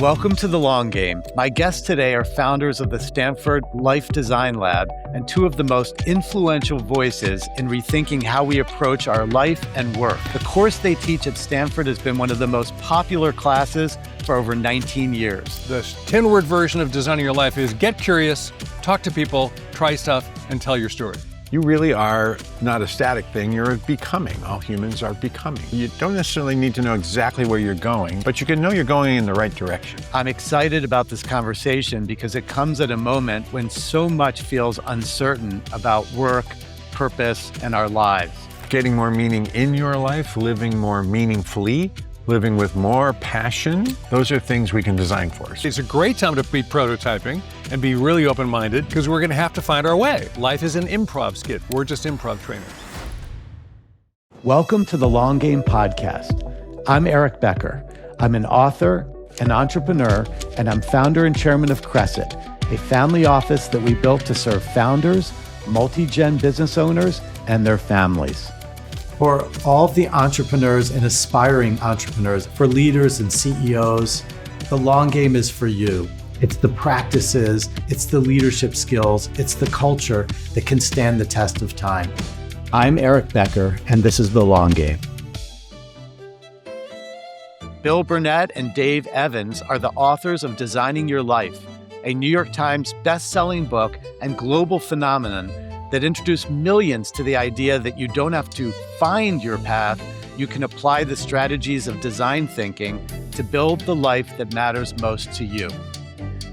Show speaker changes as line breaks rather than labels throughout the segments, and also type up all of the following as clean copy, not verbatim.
Welcome to The Long Game. My guests today are founders of the Stanford Life Design Lab and two of the most influential voices in rethinking how we approach our life and work. The course they teach at Stanford has been one of the most popular classes for over 19 years.
The 10-word version of designing your life is get curious, talk to people, try stuff, and tell your story.
You really are not a static thing, you're a becoming. All humans are becoming. You don't necessarily need to know exactly where you're going, but you can know you're going in the right direction.
I'm excited about this conversation because it comes at a moment when so much feels uncertain about work, purpose, and our lives.
Getting more meaning in your life, living more meaningfully, living with more passion, those are things we can design for.
It's a great time to be prototyping and be really open-minded because we're going to have to find our way. Life is an improv skit. We're just improv trainers.
Welcome to the Long Game Podcast. I'm Eric Becker. I'm an author, an entrepreneur, and I'm founder and chairman of Crescent, a family office that we built to serve founders, multi-gen business owners, and their families. For all of the entrepreneurs and aspiring entrepreneurs, for leaders and CEOs, the long game is for you. It's the practices, it's the leadership skills, it's the culture that can stand the test of time. I'm Eric Becker, and this is The Long Game. Bill Burnett and Dave Evans are the authors of Designing Your Life, a New York Times best-selling book and global phenomenon that introduced millions to the idea that you don't have to find your path, you can apply the strategies of design thinking to build the life that matters most to you.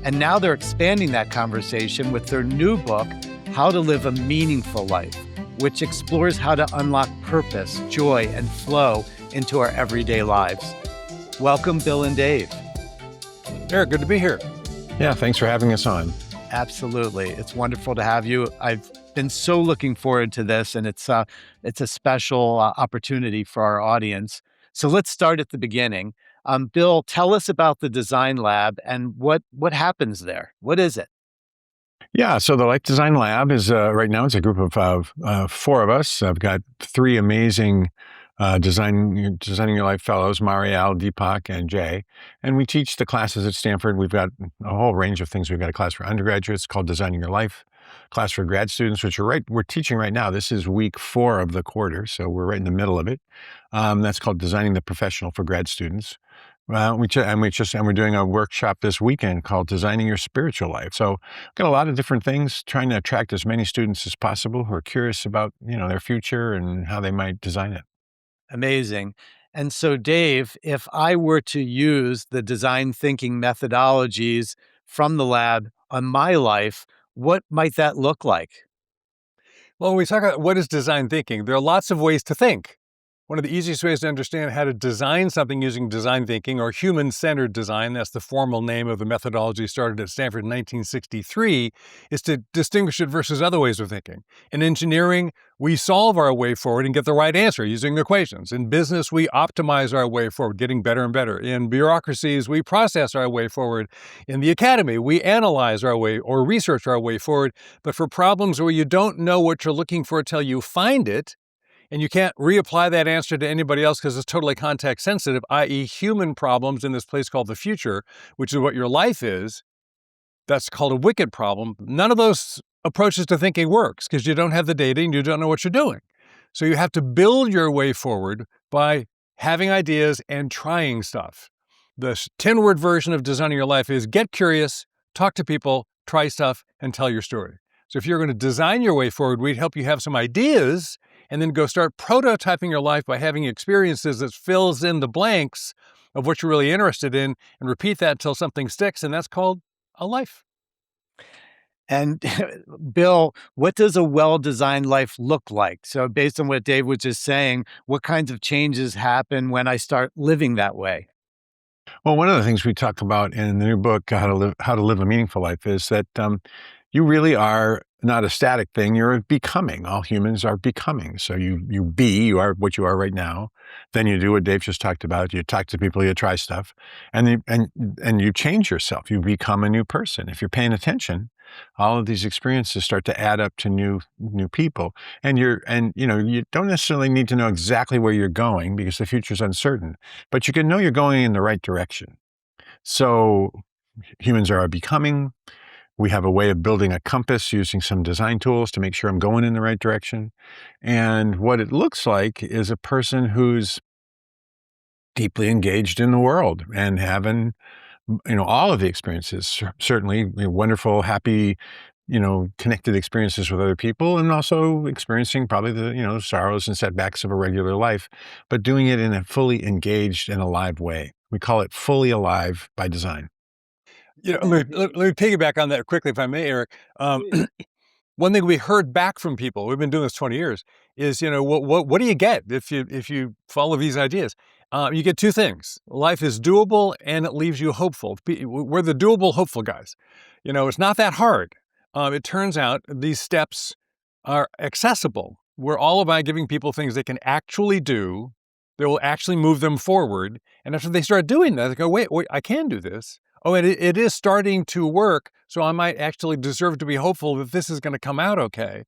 And now they're expanding that conversation with their new book, How to Live a Meaningful Life, which explores how to unlock purpose, joy, and flow into our everyday lives. Welcome, Bill and Dave.
Eric, good to be here.
Yeah, thanks for having us on.
Absolutely. It's wonderful to have you. I've been so looking forward to this, and it's a special opportunity for our audience. So let's start at the beginning. Bill, tell us about the Design Lab and what happens there. What is it?
Yeah, so the Life Design Lab is right now it's a group of four of us. I've got three amazing Designing Your Life fellows, Marielle, Deepak, and Jay. And we teach the classes at Stanford. We've got a whole range of things. We've got a class for undergraduates called Designing Your Life, class for grad students, which we're teaching right now. This is week 4 of the quarter, so we're right in the middle of it. That's called Designing the Professional for grad students. We're doing a workshop this weekend called Designing Your Spiritual Life. So we've got a lot of different things, trying to attract as many students as possible who are curious about, their future and how they might design it.
Amazing. And so, Dave, if I were to use the design thinking methodologies from the lab on my life, what might that look like?
Well, when we talk about what is design thinking, there are lots of ways to think. One of the easiest ways to understand how to design something using design thinking, or human-centered design, that's the formal name of the methodology started at Stanford in 1963, is to distinguish it versus other ways of thinking. In engineering, we solve our way forward and get the right answer using equations. In business, we optimize our way forward, getting better and better. In bureaucracies, we process our way forward. In the academy, we analyze our way or research our way forward. But for problems where you don't know what you're looking for until you find it, and you can't reapply that answer to anybody else because it's totally context sensitive, i.e. human problems in this place called the future, which is what your life is, that's called a wicked problem. None of those approaches to thinking works because you don't have the data and you don't know what you're doing. So you have to build your way forward by having ideas and trying stuff. The 10-word version of designing your life is get curious, talk to people, try stuff, and tell your story. So if you're going to design your way forward, we'd help you have some ideas and then go start prototyping your life by having experiences that fills in the blanks of what you're really interested in and repeat that until something sticks, and that's called a life.
And Bill, what does a well-designed life look like? So based on what Dave was just saying, what kinds of changes happen when I start living that way?
Well, one of the things we talk about in the new book, How to Live a Meaningful Life, is that you really are not a static thing. You're a becoming. All humans are becoming. So you are what you are right now. Then you do what Dave just talked about. You talk to people, you try stuff, and you change yourself. You become a new person. If you're paying attention, all of these experiences start to add up to new people. And you don't necessarily need to know exactly where you're going because the future's uncertain, but you can know you're going in the right direction. So humans are becoming. We have a way of building a compass using some design tools to make sure I'm going in the right direction. And what it looks like is a person who's deeply engaged in the world and having, all of the experiences, certainly wonderful, happy, connected experiences with other people, and also experiencing probably the, sorrows and setbacks of a regular life, but doing it in a fully engaged and alive way. We call it fully alive by design.
Let me piggyback on that quickly, if I may, Eric. One thing we heard back from people, we've been doing this 20 years, is, what do you get if you follow these ideas? You get two things. Life is doable and it leaves you hopeful. We're the doable, hopeful guys. It's not that hard. It turns out these steps are accessible. We're all about giving people things they can actually do. They will actually move them forward. And after they start doing that, they go, wait, I can do this. Oh, and it is starting to work, so I might actually deserve to be hopeful that this is going to come out okay.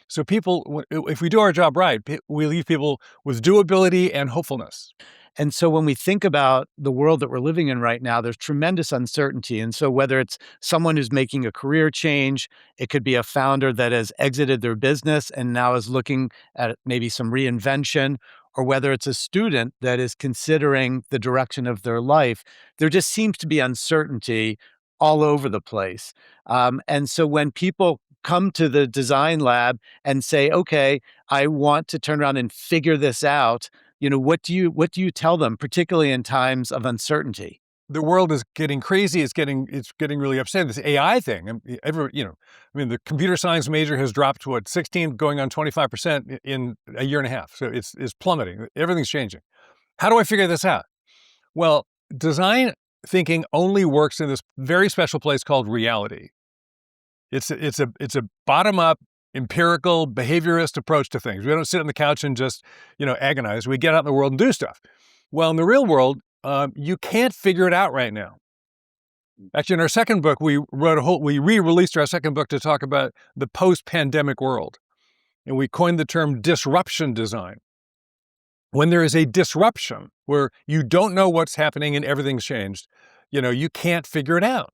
So people, if we do our job right, we leave people with doability and hopefulness.
And so when we think about the world that we're living in right now, there's tremendous uncertainty. And so whether it's someone who's making a career change, it could be a founder that has exited their business and now is looking at maybe some reinvention, or whether it's a student that is considering the direction of their life, there just seems to be uncertainty all over the place. And so when people come to the design lab and say, okay, I want to turn around and figure this out, what do you tell them, particularly in times of uncertainty?
The world is getting crazy. It's getting really upsetting. This AI thing, the computer science major has dropped to 16, going on 25% in a year and a half. So it's plummeting. Everything's changing. How do I figure this out? Well, design thinking only works in this very special place called reality. It's a bottom-up, empirical, behaviorist approach to things. We don't sit on the couch and just, agonize. We get out in the world and do stuff. Well, in the real world, you can't figure it out right now. Actually, in our second book, we re-released our second book to talk about the post-pandemic world. And we coined the term disruption design. When there is a disruption where you don't know what's happening and everything's changed, you can't figure it out.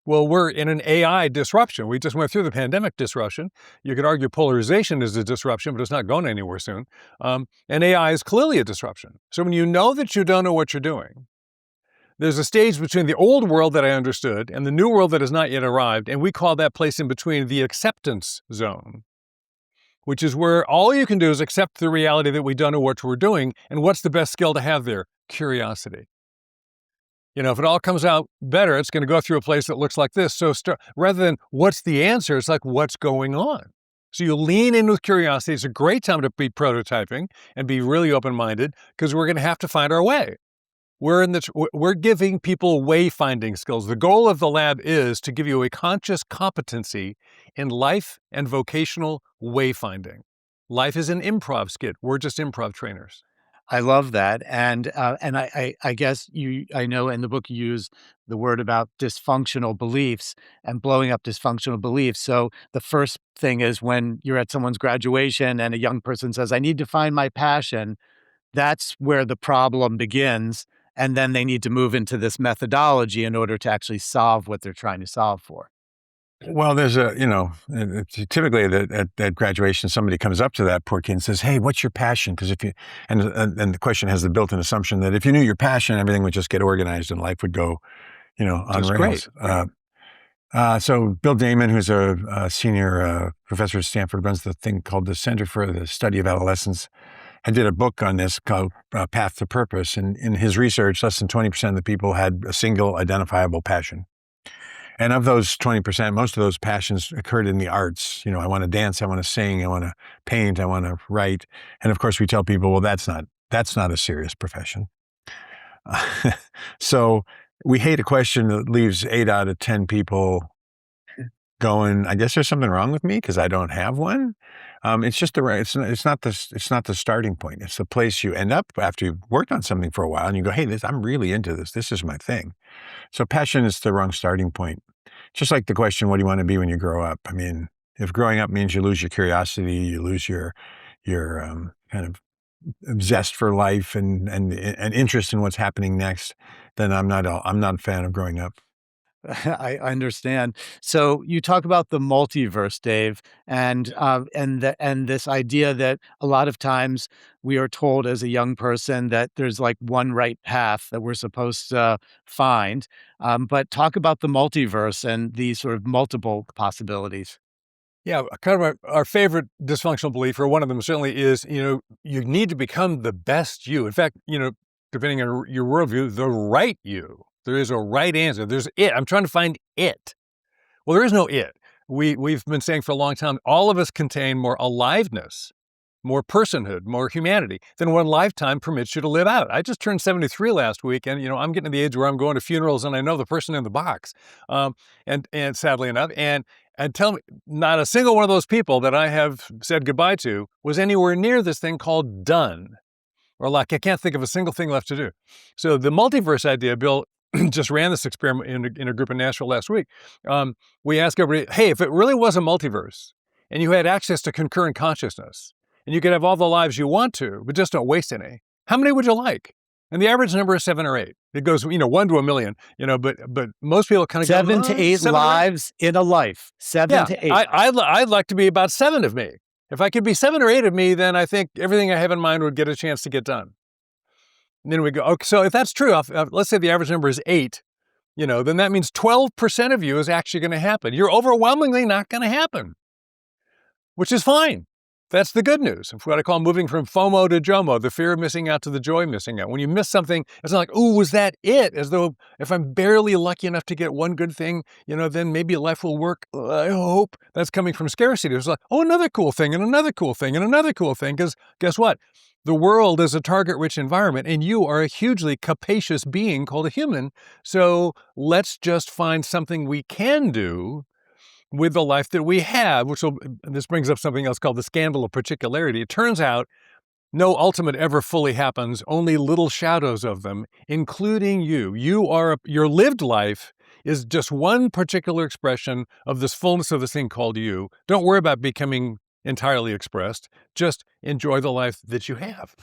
Well, we're in an AI disruption. We just went through the pandemic disruption. You could argue polarization is a disruption, but it's not going anywhere soon. And AI is clearly a disruption. So when you know that you don't know what you're doing, there's a stage between the old world that I understood and the new world that has not yet arrived, and we call that place in between the acceptance zone, which is where all you can do is accept the reality that we don't know what we're doing. And what's the best skill to have there? Curiosity. If it all comes out better, it's going to go through a place that looks like this. So rather than what's the answer, it's like what's going on. So you lean in with curiosity. It's a great time to be prototyping and be really open-minded, because we're going to have to find our way. We're giving people wayfinding skills. The goal of the lab is to give you a conscious competency in life and vocational wayfinding. Life is an improv skit. We're just improv trainers.
I love that. And I guess I know in the book you use the word about dysfunctional beliefs and blowing up dysfunctional beliefs. So the first thing is when you're at someone's graduation and a young person says, I need to find my passion, that's where the problem begins. And then they need to move into this methodology in order to actually solve what they're trying to solve for.
Well, there's typically at graduation, somebody comes up to that poor kid and says, hey, what's your passion? Because and the question has the built-in assumption that if you knew your passion, everything would just get organized and life would go, on rails. So Bill Damon, who's a senior professor at Stanford, runs the thing called the Center for the Study of Adolescence, and did a book on this called Path to Purpose. And in his research, less than 20% of the people had a single identifiable passion. And of those 20%, most of those passions occurred in the arts. I want to dance, I want to sing, I want to paint, I want to write. And of course, we tell people, well, that's not a serious profession. So we hate a question that leaves 8 out of 10 people going, I guess there's something wrong with me because I don't have one. It's just it's not the starting point. It's the place you end up after you've worked on something for a while and you go, hey, I'm really into this. This is my thing. So passion is the wrong starting point. Just like the question, what do you want to be when you grow up? If growing up means you lose your curiosity, you lose your kind of zest for life and interest in what's happening next, then I'm not a fan of growing up.
I understand. So you talk about the multiverse, Dave, and this idea that a lot of times we are told as a young person that there's like one right path that we're supposed to find. But talk about the multiverse and the sort of multiple possibilities.
Yeah, kind of our favorite dysfunctional belief, or one of them certainly, is, you need to become the best you. In fact, depending on your worldview, the right you. There is a right answer. There's it. I'm trying to find it. Well, there is no it. We've been saying for a long time, all of us contain more aliveness, more personhood, more humanity than one lifetime permits you to live out. I just turned 73 last week, and I'm getting to the age where I'm going to funerals and I know the person in the box, and sadly enough, and tell me, not a single one of those people that I have said goodbye to was anywhere near this thing called done, or like I can't think of a single thing left to do. So the multiverse idea, Bill, just ran this experiment in a group in Nashville last week. We asked everybody, hey, if it really was a multiverse and you had access to concurrent consciousness and you could have all the lives you want to, but just don't waste any, how many would you like? And the average number is 7 or 8. It goes, 1 to 1 million, but most people kind of go,
7 to 8 lives in a life. 7
yeah,
to 8.
I'd like to be about 7 of me. If I could be 7 or 8 of me, then I think everything I have in mind would get a chance to get done. And then we go, okay, so if that's true, let's say the average number is 8, then that means 12% of you is actually going to happen. You're overwhelmingly not going to happen, which is fine. That's the good news. What I call moving from FOMO to JOMO, the fear of missing out to the joy of missing out. When you miss something, it's not like, oh, was that it? As though if I'm barely lucky enough to get one good thing, then maybe life will work. I hope. That's coming from scarcity. It's like, oh, another cool thing and another cool thing and another cool thing. Because guess what? The world is a target-rich environment, and you are a hugely capacious being called a human. So let's just find something we can do with the life that we have, this brings up something else called the scandal of particularity. It turns out no ultimate ever fully happens, only little shadows of them, including you. Your lived life is just one particular expression of this fullness of this thing called you. Don't worry about becoming entirely expressed. Just enjoy the life that you have.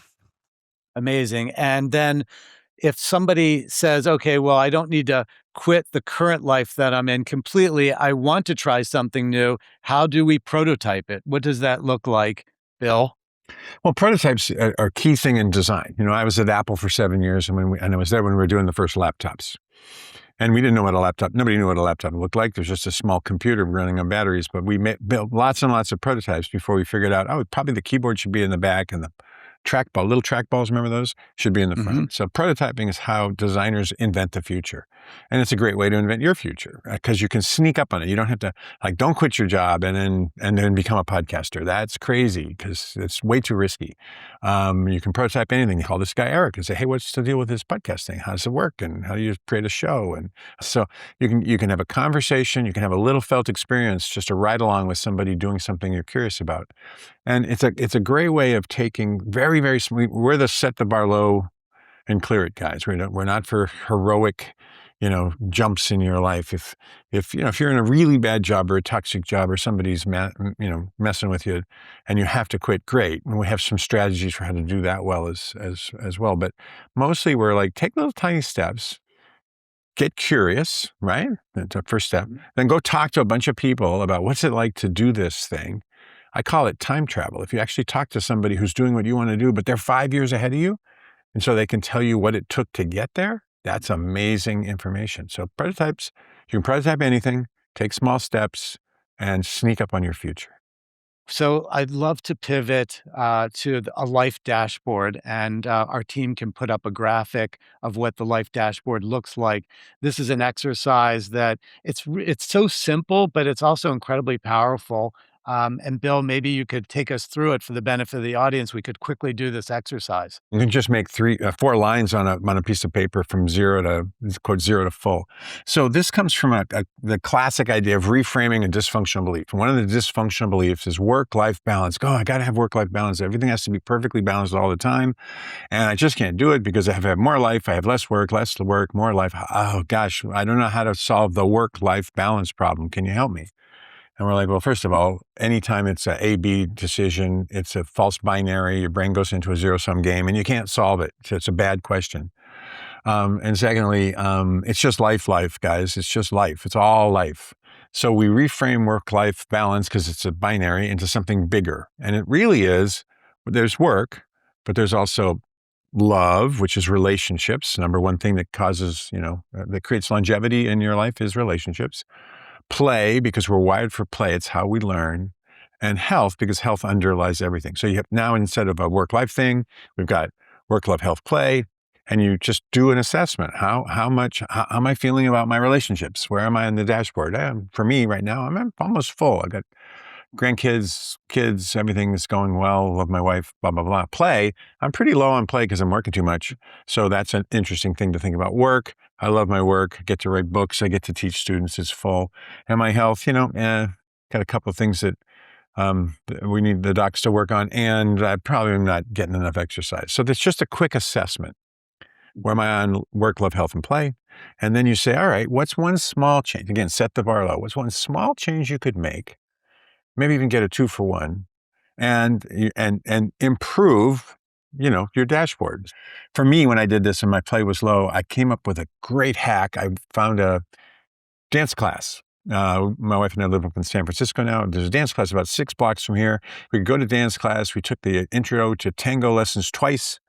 Amazing. And then if somebody says, okay, well, I don't need to quit the current life that I'm in completely, I want to try something new, how do we prototype it? What does that look like, Bill?
Well, prototypes are a key thing in design. I was at Apple for 7 years, and I was there when we were doing the first laptops. And we didn't know nobody knew what a laptop looked like. There's just a small computer running on batteries, but we built lots and lots of prototypes before we figured out, probably the keyboard should be in the back and the little trackballs, remember those? Should be in the front.
Mm-hmm.
So prototyping is how designers invent the future. And it's a great way to invent your future because you can sneak up on it. You don't have to, don't quit your job and then become a podcaster. That's crazy because it's way too risky. You can prototype anything. You call this guy Eric and say, hey, what's the deal with this podcast thing? How does it work? And how do you create a show? And so you can have a conversation. You can have a little felt experience, just a ride along with somebody doing something you're curious about. And it's a great way of taking very, very small. We're the set the bar low and clear it guys. We're not for heroic, jumps in your life. If you're in a really bad job or a toxic job or somebody's messing with you and you have to quit, great. And we have some strategies for how to do that well as well. But mostly we're like, take little tiny steps, get curious, right? That's the first step. Then go talk to a bunch of people about what's it like to do this thing. I call it time travel. If you actually talk to somebody who's doing what you want to do, but they're 5 years ahead of you, and so they can tell you what it took to get there, that's amazing information. So prototypes, you can prototype anything, take small steps, and sneak up on your future.
So I'd love to pivot to a life dashboard, and our team can put up a graphic of what the life dashboard looks like. This is an exercise that it's so simple, but it's also incredibly powerful. And Bill, maybe you could take us through it for the benefit of the audience. We could quickly do this exercise.
You can just make 4 lines on a piece of paper from quote, zero to full. So this comes from the classic idea of reframing a dysfunctional belief. One of the dysfunctional beliefs is work-life balance. I got to have work-life balance. Everything has to be perfectly balanced all the time. And I just can't do it because I have more life. I have less work, more life. Oh gosh, I don't know how to solve the work-life balance problem. Can you help me? And we're like, well, first of all, anytime it's a A-B decision, it's a false binary. Your brain goes into a zero-sum game and you can't solve it. So it's a bad question. And secondly, it's just life, guys. It's just life. It's all life. So we reframe work-life balance, because it's a binary, into something bigger. And it really is, there's work, but there's also love, which is relationships. Number one thing that causes, that creates longevity in your life is relationships. Play, because we're wired for play. It's how we learn. And health, because health underlies everything. So you have now, instead of a work-life thing, we've got work, love, health, play. And you just do an assessment. How am I feeling about my relationships? Where am I on the dashboard? For me right now, I'm almost full. I got grandkids, kids, everything is going well. Love my wife, blah, blah, blah. Play, I'm pretty low on play because I'm working too much. So that's an interesting thing to think about. Work, I love my work. I get to write books. I get to teach students. It's full. And my health, got a couple of things that we need the docs to work on. And I probably am not getting enough exercise. So that's just a quick assessment. Where am I on work, love, health, and play? And then you say, all right, what's one small change? Again, set the bar low. What's one small change you could make? Maybe even get a 2-for-1 and improve, your dashboard. For me, when I did this and my play was low, I came up with a great hack. I found a dance class. My wife and I live up in San Francisco now. There's a dance class about 6 blocks from here. We could go to dance class. We took the intro to tango lessons twice.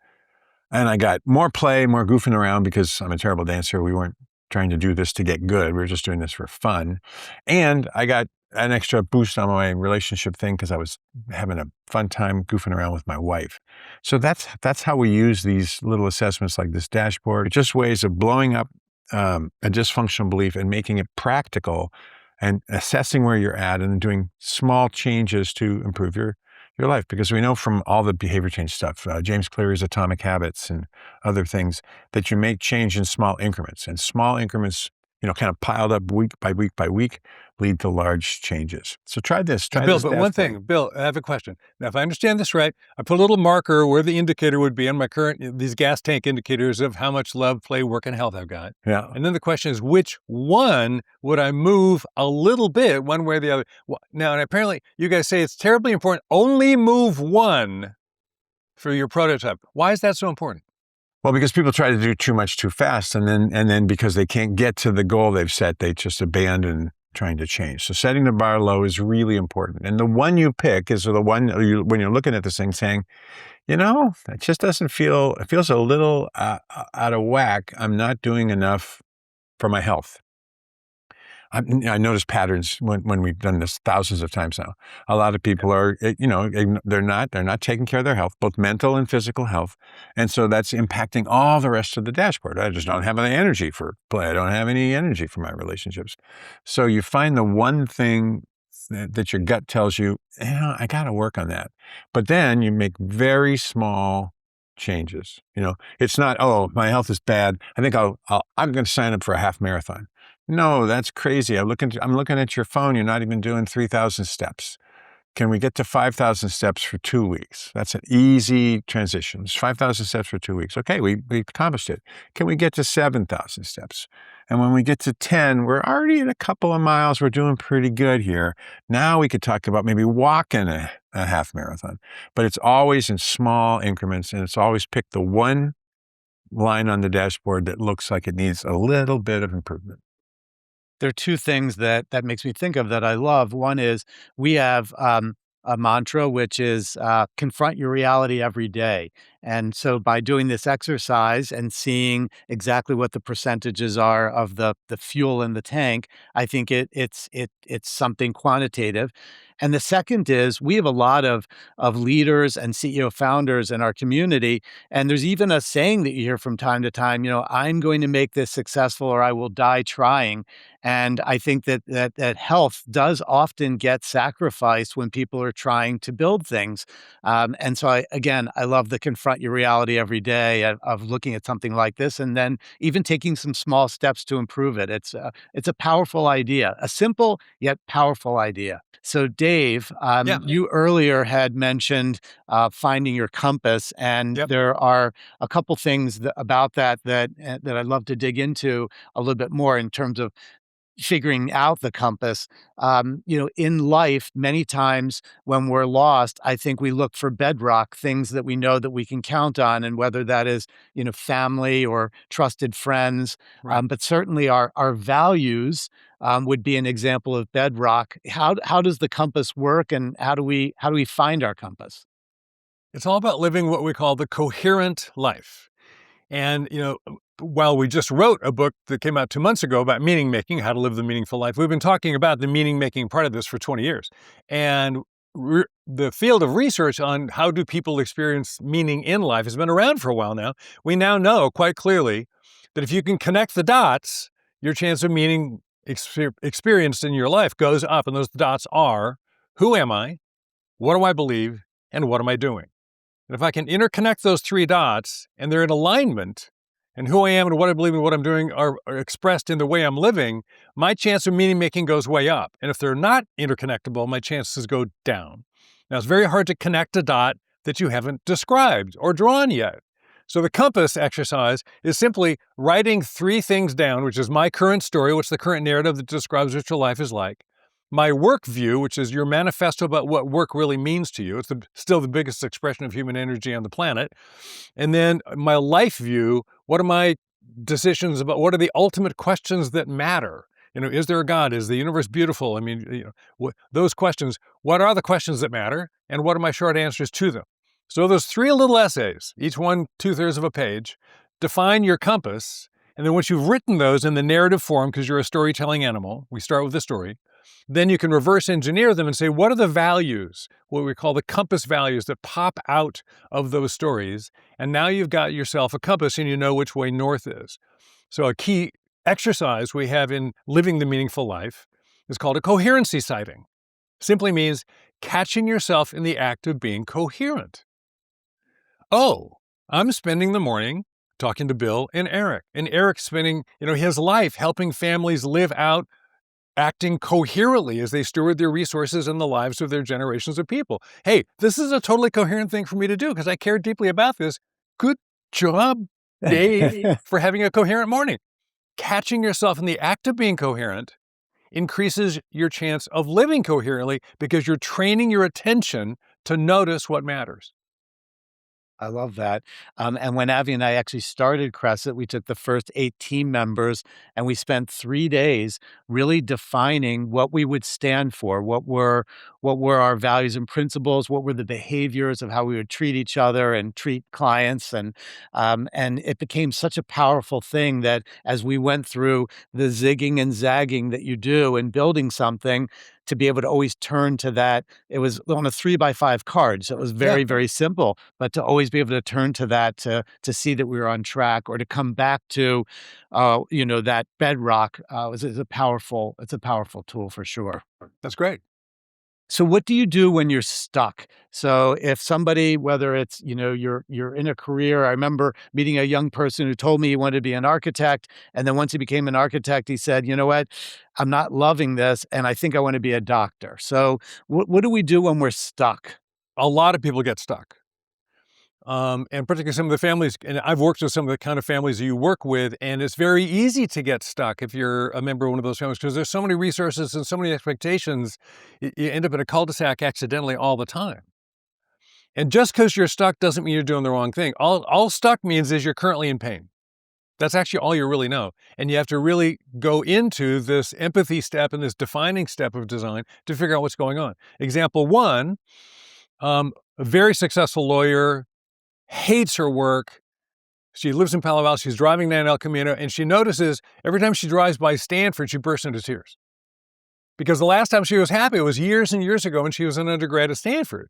And I got more play, more goofing around, because I'm a terrible dancer. We weren't trying to do this to get good. We were just doing this for fun. And I got an extra boost on my relationship thing because I was having a fun time goofing around with my wife. So that's how we use these little assessments like this dashboard. It's just ways of blowing up a dysfunctional belief and making it practical and assessing where you're at and doing small changes to improve your life. Because we know from all the behavior change stuff, James Cleary's Atomic Habits and other things, that you make change in small increments. And small increments, kind of piled up week by week by week, lead to large changes. So try this.
Bill, but one thing, Bill, I have a question. Now, if I understand this right, I put a little marker where the indicator would be on my these gas tank indicators of how much love, play, work, and health I've got.
Yeah.
And then the question is, which one would I move a little bit one way or the other? Well, now, and apparently you guys say it's terribly important. Only move one for your prototype. Why is that so important?
Well, because people try to do too much too fast, and then because they can't get to the goal they've set, they just abandon trying to change. So setting the bar low is really important. And the one you pick is the one when you're looking at this thing saying, it just doesn't feel, it feels a little out of whack. I'm not doing enough for my health. I notice patterns when we've done this thousands of times now. A lot of people are, they're not taking care of their health, both mental and physical health. And so that's impacting all the rest of the dashboard. I just don't have any energy for play. I don't have any energy for my relationships. So you find the one thing that your gut tells you, I got to work on that. But then you make very small changes. It's not, my health is bad. I think I'm going to sign up for a half marathon. No, that's crazy. I'm looking at your phone. You're not even doing 3,000 steps. Can we get to 5,000 steps for 2 weeks? That's an easy transition. It's 5,000 steps for 2 weeks. Okay, we accomplished it. Can we get to 7,000 steps? And when we get to 10, we're already at a couple of miles. We're doing pretty good here. Now we could talk about maybe walking a half marathon. But it's always in small increments, and it's always pick the one line on the dashboard that looks like it needs a little bit of improvement.
There are two things that makes me think of that I love. One is we have a mantra, which is confront your reality every day. And so by doing this exercise and seeing exactly what the percentages are of the fuel in the tank, I think it's something quantitative. And the second is we have a lot of leaders and CEO founders in our community. And there's even a saying that you hear from time to time, I'm going to make this successful or I will die trying. And I think that health does often get sacrificed when people are trying to build things. And so I love the confront your reality every day of looking at something like this and then even taking some small steps to improve it. It's a powerful idea, a simple yet powerful idea. So Dave, you earlier had mentioned finding your compass, and there are a couple things about that I'd love to dig into a little bit more in terms of figuring out the compass. In life, many times when we're lost, I think we look for bedrock, things that we know that we can count on, and whether that is, family or trusted friends.
Right.
But certainly our values would be an example of bedrock. How does the compass work, and how do we find our compass?
It's all about living what we call the coherent life. And, while we just wrote a book that came out 2 months ago about meaning making, how to live the meaningful life, we've been talking about the meaning making part of this for 20 years. And the field of research on how do people experience meaning in life has been around for a while now. We now know quite clearly that if you can connect the dots, your chance of meaning experienced in your life goes up. And those dots are, who am I? What do I believe? And what am I doing? And if I can interconnect those three dots and they're in alignment, and who I am and what I believe and what I'm doing are expressed in the way I'm living, my chance of meaning making goes way up. And if they're not interconnectable, my chances go down. Now, it's very hard to connect a dot that you haven't described or drawn yet. So the compass exercise is simply writing 3 things down, which is my current story, what's the current narrative that describes what your life is like, my work view, which is your manifesto about what work really means to you. It's still the biggest expression of human energy on the planet. And then my life view, what are my decisions about, what are the ultimate questions that matter? Is there a God? Is the universe beautiful? I mean, those questions, what are the questions that matter? And what are my short answers to them? So those 3 little essays, each one 2/3 of a page, define your compass. And then once you've written those in the narrative form, because you're a storytelling animal, we start with the story, then you can reverse engineer them and say, what are the values, what we call the compass values that pop out of those stories? And now you've got yourself a compass and you know which way north is. So a key exercise we have in living the meaningful life is called a coherency sighting. Simply means catching yourself in the act of being coherent. Oh, I'm spending the morning talking to Bill and Eric's spending, his life helping families live out acting coherently as they steward their resources and the lives of their generations of people. Hey, this is a totally coherent thing for me to do because I care deeply about this. Good job, Dave, for having a coherent morning. Catching yourself in the act of being coherent increases your chance of living coherently because you're training your attention to notice what matters.
I love that. And when Avi and I actually started Crescent, we took the first 8 team members and we spent 3 days really defining what we would stand for, what were our values and principles, what were the behaviors of how we would treat each other and treat clients, and it became such a powerful thing that as we went through the zigging and zagging that you do in building something, to be able to always turn to that. It was on a 3x5 card, so it was very, very simple. But to always be able to turn to that to see that we were on track, or to come back to, that bedrock, is a powerful. It's a powerful tool for sure.
That's great.
So what do you do when you're stuck? So if somebody, whether it's, you're in a career, I remember meeting a young person who told me he wanted to be an architect. And then once he became an architect, he said, you know what, I'm not loving this. And I think I want to be a doctor. So what do we do when we're stuck?
A lot of people get stuck. And particularly some of the families, and I've worked with some of the kind of families that you work with, and it's very easy to get stuck if you're a member of one of those families because there's so many resources and so many expectations, you end up in a cul-de-sac accidentally all the time. And just because you're stuck doesn't mean you're doing the wrong thing. All stuck means is you're currently in pain. That's actually all you really know. And you have to really go into this empathy step and this defining step of design to figure out what's going on. Example 1, a very successful lawyer, hates her work. She lives in Palo Alto. She's driving down El Camino, and she notices every time she drives by Stanford, she bursts into tears. Because the last time she was happy was years and years ago when she was an undergrad at Stanford.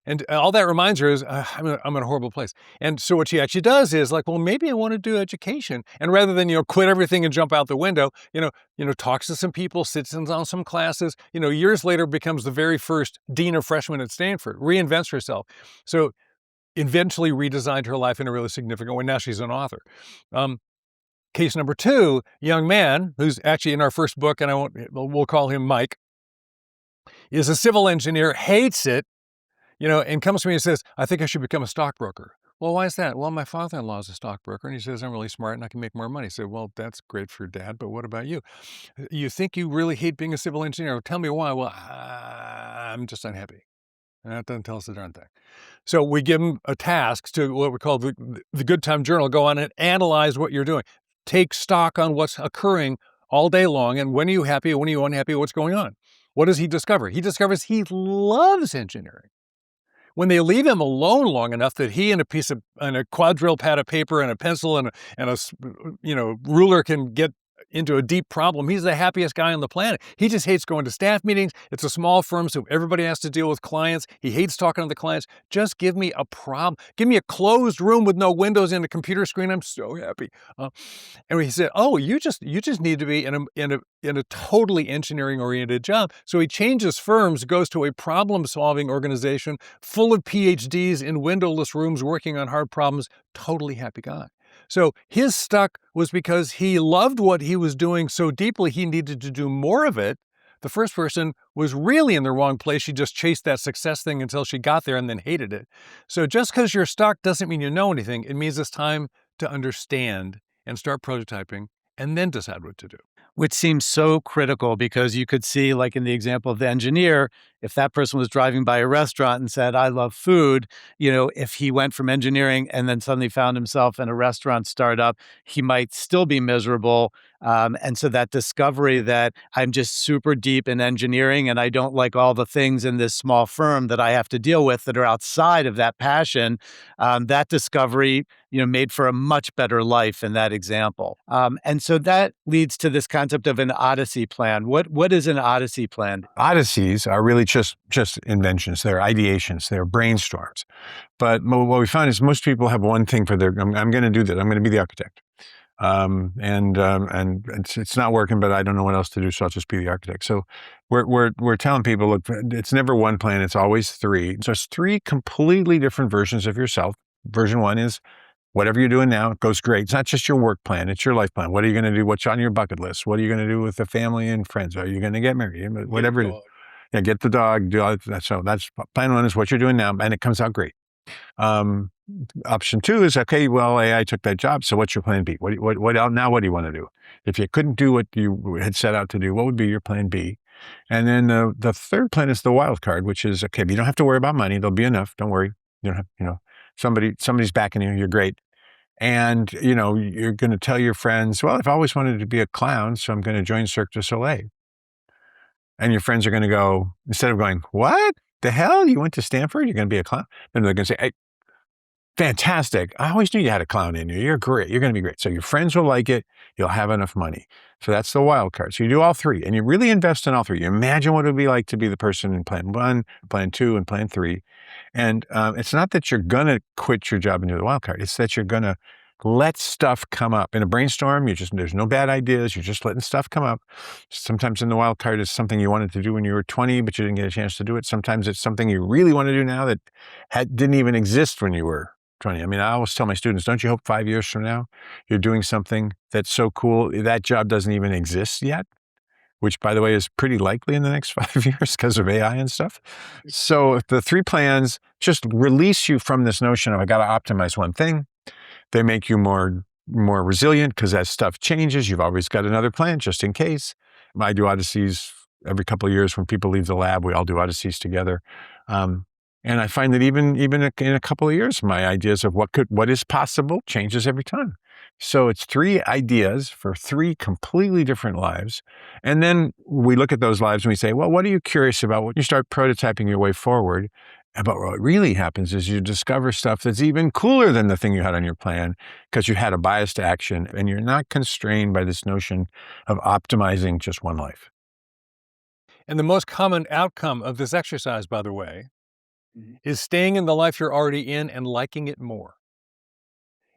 And all that reminds her is, I'm in a horrible place. And so what she actually does is like, well, maybe I want to do education. And rather than, quit everything and jump out the window, talks to some people, sits in on some classes, years later becomes the very first dean of freshmen at Stanford, reinvents herself. So eventually redesigned her life in a really significant way. Now she's an author. Case number 2, young man who's actually in our first book, and we'll call him Mike, is a civil engineer, hates it, and comes to me and says, I think I should become a stockbroker. Well, why is that? Well, my father-in-law is a stockbroker, and he says I'm really smart and I can make more money. I said, well, that's great for Dad, but what about you? You think you really hate being a civil engineer? Well, tell me why. Well, I'm just unhappy. And that doesn't tell us the darn thing. So we give them a task to what we call the Good Time Journal. Go on and analyze what you're doing. Take stock on what's occurring all day long. And when are you happy? When are you unhappy? What's going on? What does he discover? He discovers he loves engineering. When they leave him alone long enough that he and a quadrille pad of paper and a pencil and a ruler can get into a deep problem, he's the happiest guy on the planet. He just hates going to staff meetings. It's a small firm, so everybody has to deal with clients. He hates talking to the clients. Just give me a problem. Give me a closed room with no windows and a computer screen. I'm so happy. And he said, "Oh, you just need to be in a totally engineering-oriented job." So he changes firms, goes to a problem-solving organization full of PhDs in windowless rooms working on hard problems. Totally happy guy. So his stuck was because he loved what he was doing so deeply he needed to do more of it. The first person was really in the wrong place. She just chased that success thing until she got there and then hated it. So just because you're stuck doesn't mean you know anything. It means it's time to understand and start prototyping and then decide what to do.
Which seems so critical because you could see, like in the example of the engineer, if that person was driving by a restaurant and said, I love food, if he went from engineering and then suddenly found himself in a restaurant startup, he might still be miserable. And so that discovery that I'm just super deep in engineering and I don't like all the things in this small firm that I have to deal with that are outside of that passion, that discovery, made for a much better life in that example. And so that leads to this concept of an Odyssey plan. What is an Odyssey plan?
Odysseys are really just inventions. They're ideations. They're brainstorms. But what we found is most people have one thing for I'm going to do that. I'm going to be the architect. And it's not working, but I don't know what else to do, so I'll just be the architect. So we're telling people, look, it's never one plan, it's always three. So it's three completely different versions of yourself. Version one is whatever you're doing now, it goes great. It's not just your work plan, it's your life plan. What are you going to do? What's on your bucket list? What are you going to do with the family and friends? Are you going to get married? Whatever it is. Yeah, get the dog, do all that. So that's plan one is what you're doing now, and it comes out great. Option two is, okay, well, AI took that job, so what's your plan B? What else, now what do you want to do? If you couldn't do what you had set out to do, what would be your plan B? And then the third plan is the wild card, which is, okay, you don't have to worry about money. There'll be enough. Don't worry. You don't have, somebody's backing you. You're great. And, you're going to tell your friends, well, I've always wanted to be a clown, so I'm going to join Cirque du Soleil. And your friends are going to go, instead of going, what the hell? You went to Stanford? You're going to be a clown? Then they're going to say, hey, fantastic. I always knew you had a clown in you. You're great. You're going to be great. So your friends will like it. You'll have enough money. So that's the wild card. So you do all three and you really invest in all three. You imagine what it would be like to be the person in plan one, plan two, and plan three. And it's not that you're going to quit your job and do the wild card. It's that you're going to let stuff come up. In a brainstorm, there's no bad ideas. You're just letting stuff come up. Sometimes in the wild card, it's something you wanted to do when you were 20, but you didn't get a chance to do it. Sometimes it's something you really want to do now that didn't even exist when you were 20. I mean, I always tell my students, don't you hope 5 years from now, you're doing something that's so cool, that job doesn't even exist yet, which, by the way, is pretty likely in the next 5 years because of AI and stuff. So the three plans just release you from this notion of, I got to optimize one thing. They make you more resilient because as stuff changes, you've always got another plan just in case. I do Odysseys every couple of years. When people leave the lab, we all do Odysseys together. And I find that even in a couple of years, my ideas of what is possible changes every time. So it's three ideas for three completely different lives. And then we look at those lives and we say, well, what are you curious about? When you start prototyping your way forward, but what really happens is you discover stuff that's even cooler than the thing you had on your plan because you had a bias to action and you're not constrained by this notion of optimizing just one life.
And the most common outcome of this exercise, by the way, is staying in the life you're already in and liking it more.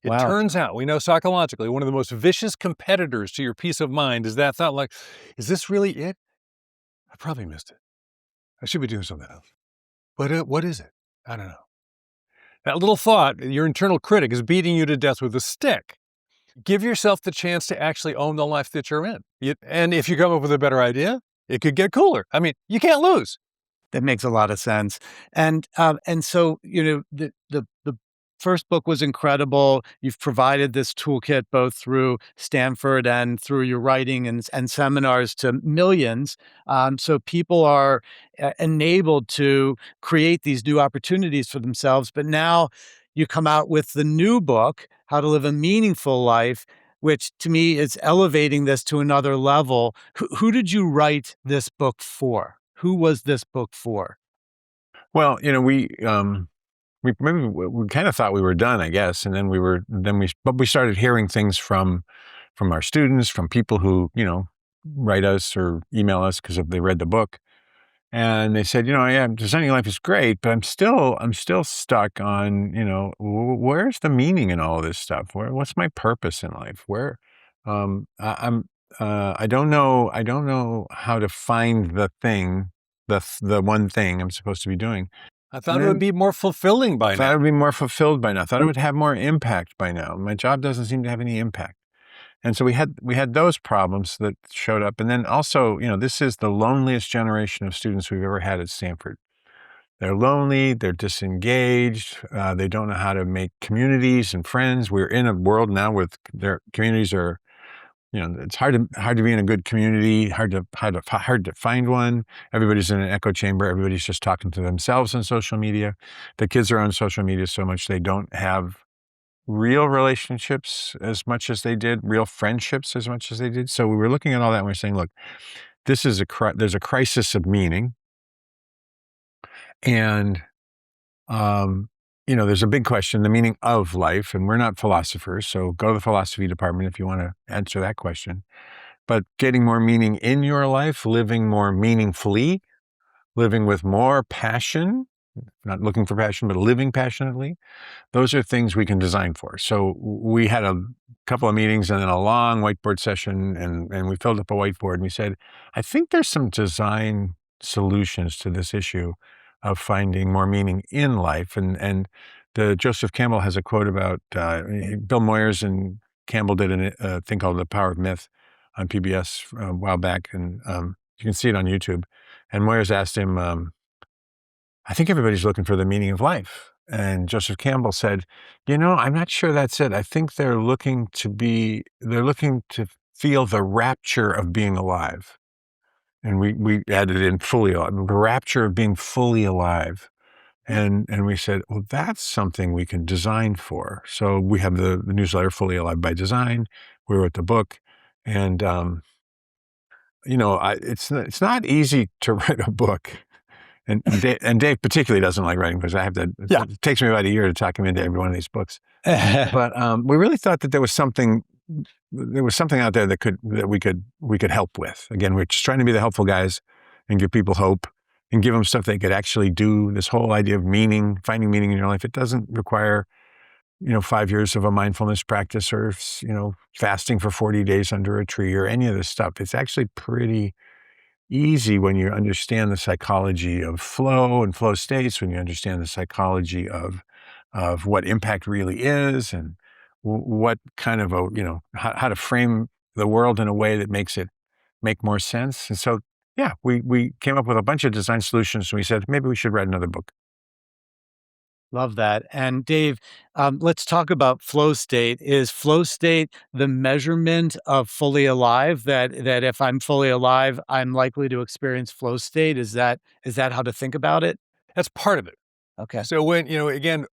It turns out, we know psychologically, one of the most vicious competitors to your peace of mind is that thought like, is this really it? I probably missed it. I should be doing something else. But what is it? I don't know. That little thought, your internal critic, is beating you to death with a stick. Give yourself the chance to actually own the life that you're in. And if you come up with a better idea, it could get cooler. I mean, you can't lose.
That makes a lot of sense. And so, the first book was incredible. You've provided this toolkit both through Stanford and through your writing and seminars to millions. So people are enabled to create these new opportunities for themselves. But now you come out with the new book, How to Live a Meaningful Life, which to me is elevating this to another level. Who did you write this book for? Who was this book for?
Well, we kind of thought we were done, I guess, and then we started hearing things from our students, from people who write us or email us because they read the book, and they said, yeah, designing life is great, but I'm still stuck on, where's the meaning in all of this stuff? What's my purpose in life? I don't know how to find the thing, the one thing I'm supposed to be doing.
I thought it would be more fulfilling by now.
I thought it would be more fulfilled by now. I thought it would have more impact by now. My job doesn't seem to have any impact. And so we had those problems that showed up. And then also, this is the loneliest generation of students we've ever had at Stanford. They're lonely, they're disengaged, they don't know how to make communities and friends. We're in a world now where their communities are, it's hard to be in a good community, hard to find one. Everybody's in an echo chamber. Everybody's just talking to themselves on social media. The kids are on social media so much they don't have real relationships as much as they did, real friendships as much as they did. So we were looking at all that and we're saying, look, there's a crisis of meaning. And, there's a big question, the meaning of life, and we're not philosophers, so go to the philosophy department if you want to answer that question. But getting more meaning in your life, living more meaningfully, living with more passion, not looking for passion, but living passionately, those are things we can design for. So we had a couple of meetings and then a long whiteboard session, and we filled up a whiteboard and we said, I think there's some design solutions to this issue of finding more meaning in life. And the Joseph Campbell has a quote about, Bill Moyers and Campbell did a thing called The Power of Myth on PBS a while back, and you can see it on YouTube. And Moyers asked him, I think everybody's looking for the meaning of life. And Joseph Campbell said, I'm not sure that's it. I think they're looking to feel the rapture of being alive. And we added in fully alive, the rapture of being fully alive. And we said, well, that's something we can design for. So we have the newsletter, Fully Alive by Design. We wrote the book. And, it's not easy to write a book. And Dave particularly doesn't like writing books. It takes me about a year to talk him into every one of these books. But we really thought that there was something out there that we could help with. Again, we're just trying to be the helpful guys and give people hope and give them stuff they could actually do. This whole idea of meaning, finding meaning in your life, it doesn't require, 5 years of a mindfulness practice or, fasting for 40 days under a tree or any of this stuff. It's actually pretty easy when you understand the psychology of flow and flow states, when you understand the psychology of what impact really is and what kind of how to frame the world in a way that makes it make more sense. And so, yeah, we came up with a bunch of design solutions and we said, maybe we should write another book.
Love that. And Dave, let's talk about flow state. Is flow state the measurement of fully alive? That if I'm fully alive, I'm likely to experience flow state? Is that how to think about it?
That's part of it.
Okay.
So when, again,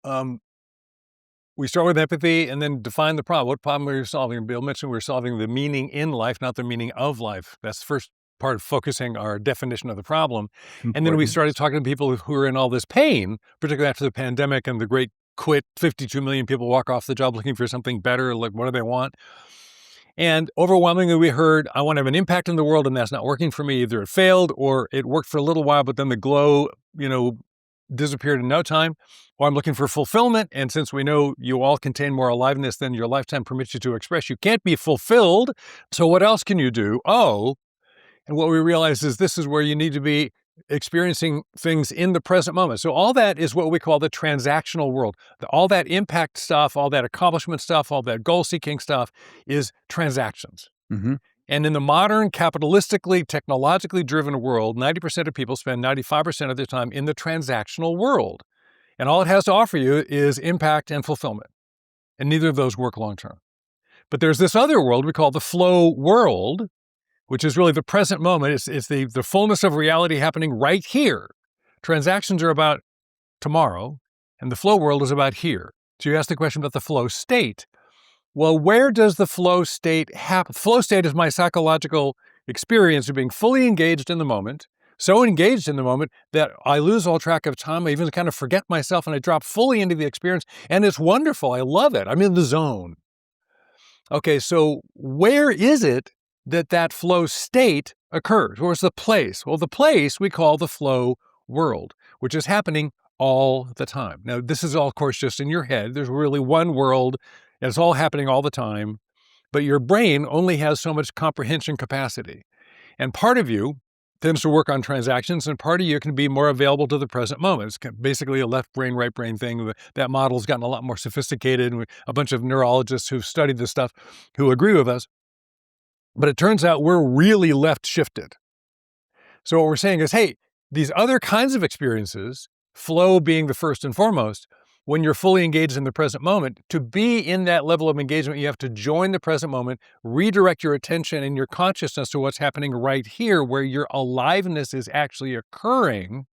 we start with empathy and then define the problem. What problem are you solving? Bill mentioned we're solving the meaning in life, not the meaning of life. That's the first part of focusing our definition of the problem.
Important.
And then we started talking to people who are in all this pain, particularly after the pandemic and the great quit. 52 million people walk off the job looking for something better. Like, what do they want? And overwhelmingly, we heard, I want to have an impact in the world, and that's not working for me. Either it failed or it worked for a little while, but then the glow, disappeared in no time. Or I'm looking for fulfillment. And since we know you all contain more aliveness than your lifetime permits you to express, you can't be fulfilled. So what else can you do? And what we realized is this is where you need to be experiencing things in the present moment. So all that is what we call the transactional world. All that impact stuff, all that accomplishment stuff, all that goal-seeking stuff is transactions.
Mm-hmm.
And in the modern, capitalistically, technologically driven world, 90% of people spend 95% of their time in the transactional world. And all it has to offer you is impact and fulfillment. And neither of those work long term. But there's this other world we call the flow world, which is really the present moment. It's the fullness of reality happening right here. Transactions are about tomorrow, and the flow world is about here. So you ask the question about the flow state. Well, where does the flow state happen? Flow state is my psychological experience of being fully engaged in the moment, so engaged in the moment that I lose all track of time. I even kind of forget myself and I drop fully into the experience, and it's wonderful. I love it. I'm in the zone. Okay, so where is it that flow state occurs? Where's the place? Well, the place we call the flow world, which is happening all the time. Now, this is all, of course, just in your head. There's really one world, and it's all happening all the time, but your brain only has so much comprehension capacity. And part of you tends to work on transactions, and part of you can be more available to the present moment. It's basically a left brain, right brain thing. That model's gotten a lot more sophisticated, and a bunch of neurologists who've studied this stuff who agree with us. But it turns out we're really left shifted. So what we're saying is, hey, these other kinds of experiences, flow being the first and foremost, when you're fully engaged in the present moment, to be in that level of engagement, you have to join the present moment, redirect your attention and your consciousness to what's happening right here, where your aliveness is actually occurring.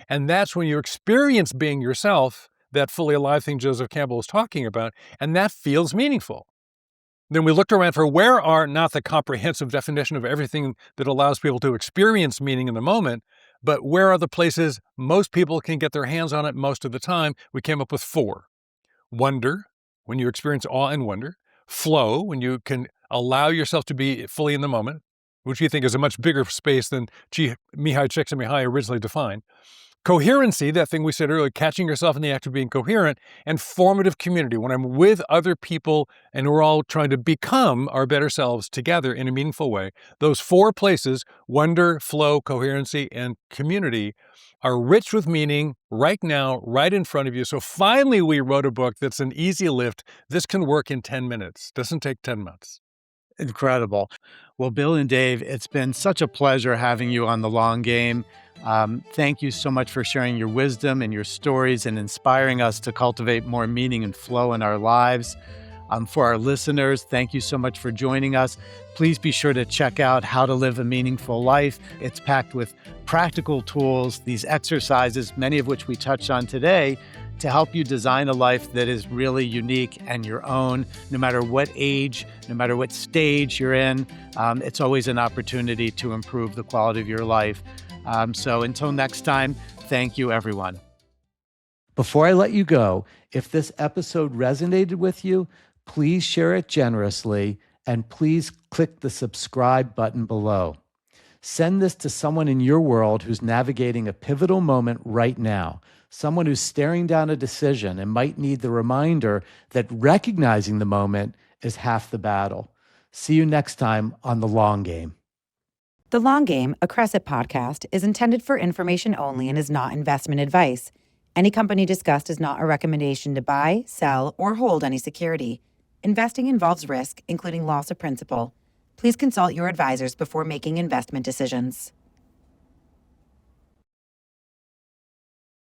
And that's when you experience being yourself, that fully alive thing Joseph Campbell was talking about, and that feels meaningful. Then we looked around for where are not the comprehensive definition of everything that allows people to experience meaning in the moment, but where are the places most people can get their hands on it most of the time? We came up with 4. Wonder, when you experience awe and wonder. Flow, when you can allow yourself to be fully in the moment, which we think is a much bigger space than Mihai Csikszentmihalyi originally defined. Coherency, that thing we said earlier, catching yourself in the act of being coherent. And formative community, when I'm with other people and we're all trying to become our better selves together in a meaningful way. Those 4 places, wonder, flow, coherency, and community, are rich with meaning right now, right in front of you. So finally, we wrote a book that's an easy lift. This can work in 10 minutes. Doesn't take 10 months.
Incredible. Well, Bill and Dave, it's been such a pleasure having you on The Long Game. Thank you so much for sharing your wisdom and your stories and inspiring us to cultivate more meaning and flow in our lives. For our listeners, thank you so much for joining us. Please be sure to check out How to Live a Meaningful Life. It's packed with practical tools, these exercises, many of which we touched on today, to help you design a life that is really unique and your own, no matter what age, no matter what stage you're in. It's always an opportunity to improve the quality of your life. So until next time, thank you, everyone. Before I let you go, if this episode resonated with you, please share it generously and please click the subscribe button below. Send this to someone in your world who's navigating a pivotal moment right now, someone who's staring down a decision and might need the reminder that recognizing the moment is half the battle. See you next time on The Long Game.
The Long Game, a Crescent podcast, is intended for information only and is not investment advice. Any company discussed is not a recommendation to buy, sell, or hold any security. Investing involves risk, including loss of principal. Please consult your advisors before making investment decisions.